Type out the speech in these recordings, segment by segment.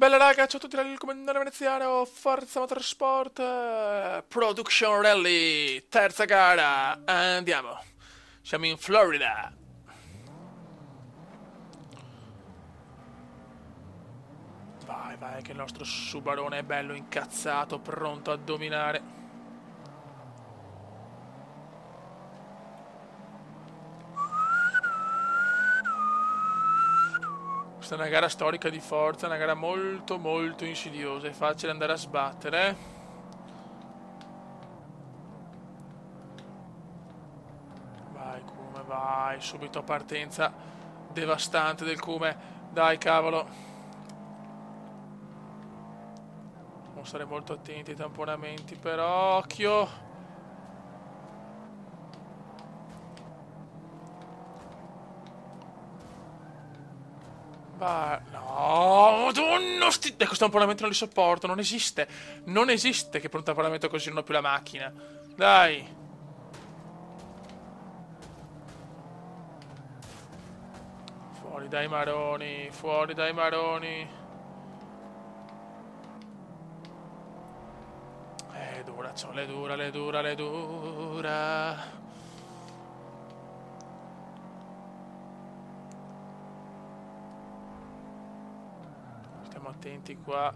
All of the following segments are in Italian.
Bella raga, ciao a tutti, il comandante veneziano, Forza Motorsport, Production Rally, terza gara, andiamo. Siamo in Florida. Vai, vai, che il nostro Subarone è bello incazzato, pronto a dominare. Questa è una gara storica di Forza, una gara molto molto insidiosa, è facile andare a sbattere. Vai Come, vai, subito partenza devastante del Come, dai cavolo. Dobbiamo stare molto attenti ai tamponamenti, però occhio. Va, no, madonna, questo tamponamento non li sopporto, non esiste. Non esiste che per un tamponamento così non ho più la macchina. Dai. Fuori dai maroni, fuori dai maroni. Dura, le dura, le dura, le dura. Stiamo attenti qua.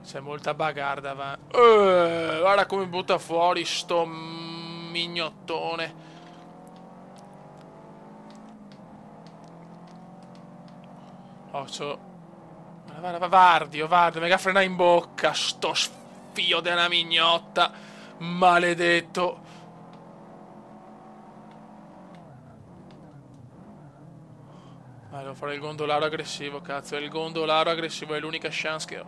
C'è molta bagarda avanti. Guarda come butta fuori sto mignottone. Vardio, mega frena in bocca. Sto sfio della mignotta. Maledetto. Devo fare il gondolaro aggressivo, cazzo. Il gondolaro aggressivo è l'unica chance che ho.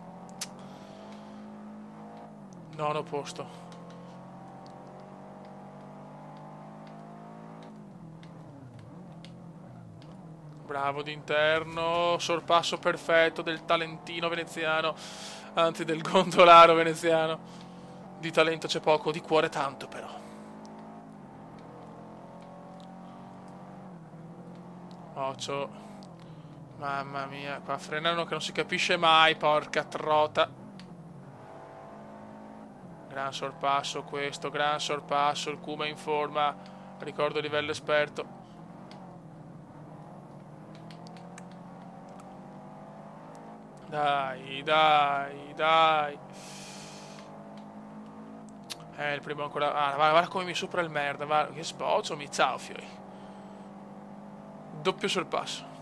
Nono posto. Bravo d'interno. Sorpasso perfetto del talentino veneziano. Anzi, del gondolaro veneziano. Di talento c'è poco, di cuore tanto però. Occhio. Mamma mia, qua frenano che non si capisce mai, porca trota. Gran sorpasso questo, gran sorpasso, il Kuma in forma, ricordo livello esperto. Dai, dai, dai. Il primo ancora... Ah, guarda come mi supera il merda, guarda, che sbocciami, ciao fioi. Doppio sorpasso.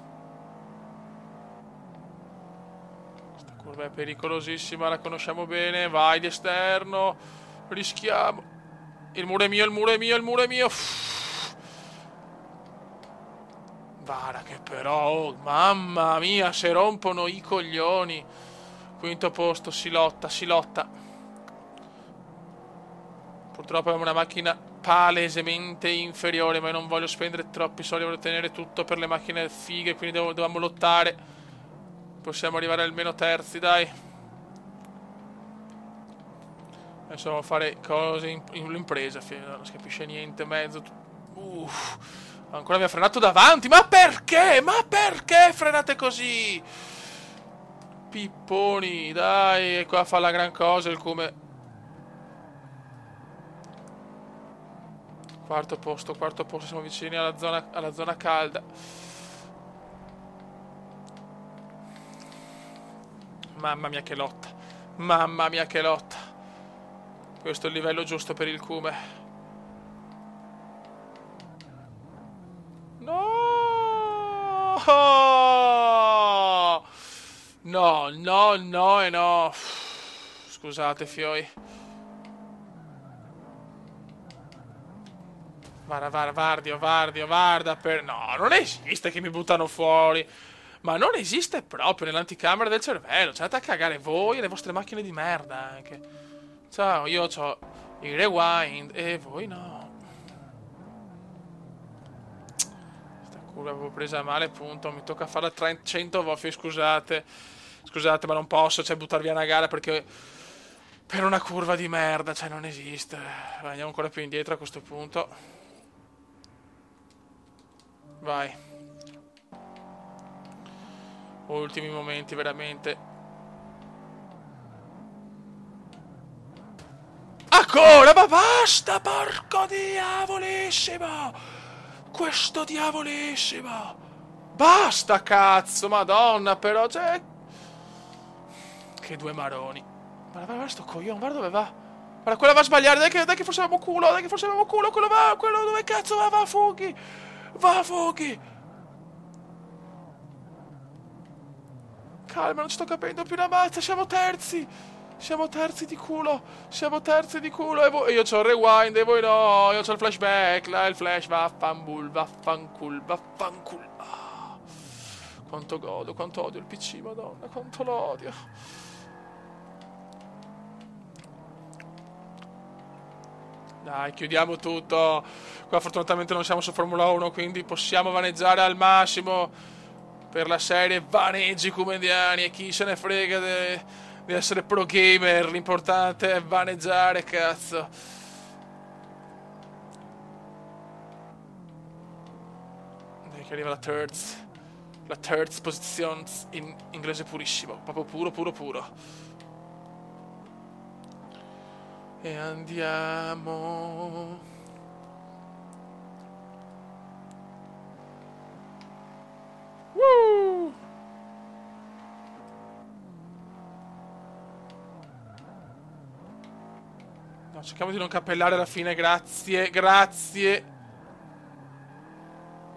Curva è pericolosissima, la conosciamo bene. Vai di esterno. Rischiamo. Il muro è mio, il muro è mio, il muro è mio. Guarda che però, oh, mamma mia, se rompono i coglioni. Quinto posto, si lotta, si lotta. Purtroppo abbiamo una macchina palesemente inferiore, ma io non voglio spendere troppi soldi, voglio tenere tutto per le macchine fighe, quindi dobbiamo lottare. Possiamo arrivare almeno terzi, dai. Adesso dobbiamo fare cose in impresa, non si capisce niente, mezzo. Ancora mi ha frenato davanti, ma perché? Ma perché frenate così? Pipponi, dai, e qua fa la gran cosa il Come. Quarto posto, siamo vicini alla zona calda. Mamma mia che lotta. Mamma mia che lotta. Questo è il livello giusto per il Come. No! No, no, no e no. Scusate, fioi. Varda per... No, non esiste che mi buttano fuori. Ma non esiste proprio nell'anticamera del cervello. Cioè, andate a cagare voi e le vostre macchine di merda anche. Ciao, io ho il rewind e voi no. Questa curva avevo presa male, punto. Mi tocca farla 100 volte, scusate. Scusate, ma non posso, cioè, buttar via una gara perché... Per una curva di merda, cioè, non esiste. Vai, andiamo ancora più indietro a questo punto. Vai. Ultimi momenti, veramente. ancora, ma basta, porco diavolissimo! Questo diavolissimo! Basta, cazzo, madonna, però, cioè... Che due maroni. Guarda sto coglione, guarda dove va. Guarda, quella va a sbagliare, dai che forse avevamo culo, quello dove cazzo va, fughi! Va, fughi! Calma, non ci sto capendo più una mazza, siamo terzi! Siamo terzi di culo! E io c'ho il rewind e voi no! Io c'ho il flashback, là il flash, vaffanculo. Ah, quanto godo, quanto odio il PC, madonna, quanto lo odio. Dai, chiudiamo tutto. Qua fortunatamente non siamo su Formula 1, quindi possiamo vaneggiare al massimo per la serie vaneggi comediani e chi se ne frega di essere pro gamer, l'importante è vaneggiare, cazzo. Dai che arriva la third position in inglese purissimo, proprio puro. E andiamo. Woo! No, cerchiamo di non cappellare alla fine, grazie.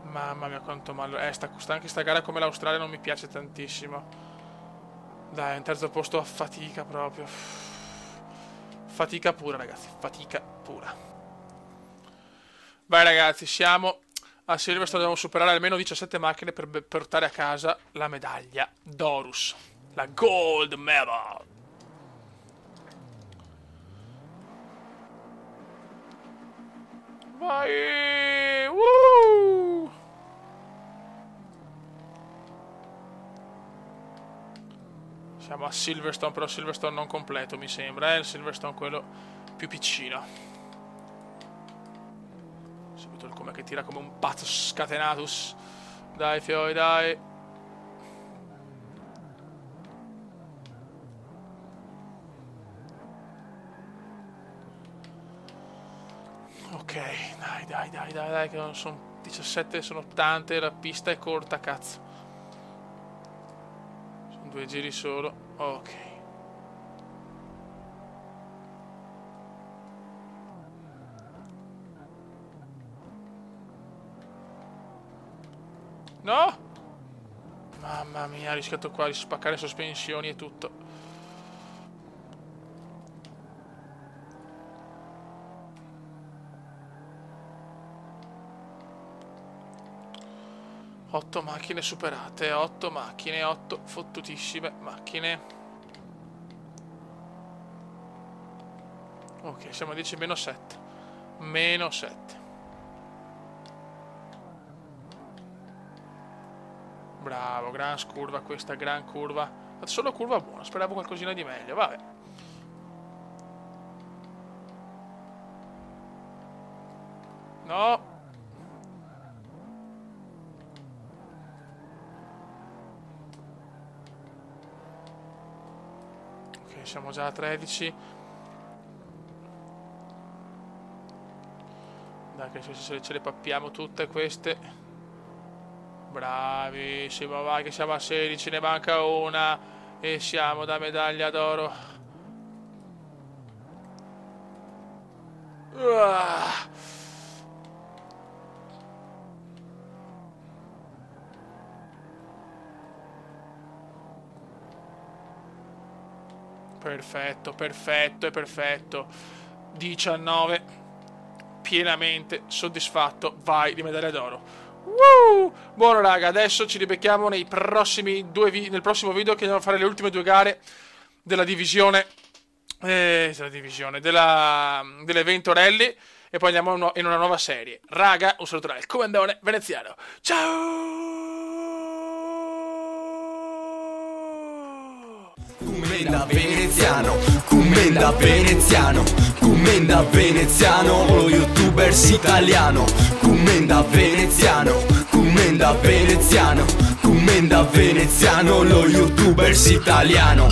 Mamma mia quanto male. Anche sta gara come l'Australia non mi piace tantissimo. Dai, in terzo posto a fatica proprio. Fatica pura, ragazzi, fatica pura. Vai ragazzi, siamo a Silverstone, dobbiamo superare almeno 17 macchine per portare a casa la medaglia d'Orus, la Gold Medal. Vai! Woo! Siamo a Silverstone, però Silverstone non completo mi sembra, il Silverstone quello più piccino. Subito il come che tira come un pazzo scatenatus. Dai fioi, dai. Ok, dai, che non sono 17, sono tante, la pista è corta, cazzo. 2 giri solo, ok. No! Mamma mia, ho rischiato qua di spaccare sospensioni e tutto. Otto macchine superate, 8 macchine, 8 fottutissime macchine. Ok, siamo a 10 meno 7. Meno 7. Bravo, gran curva questa, gran curva. Solo curva buona, speravo qualcosina di meglio, vabbè. No. Siamo già a 13. Dai che ce le pappiamo tutte queste. Bravissimo, vai che siamo a 16, ne manca una e siamo da medaglia d'oro. Perfetto. 19. Pienamente soddisfatto. Vai di medaglia d'oro. Buono raga, adesso ci ribecchiamo nel prossimo video che andiamo a fare le ultime 2 gare della divisione dell'evento rally e poi andiamo in una nuova serie. Raga, un saluto dal comandone veneziano. Ciao! Commenda veneziano, lo youtubers italiano. Commenda veneziano, lo youtubers italiano.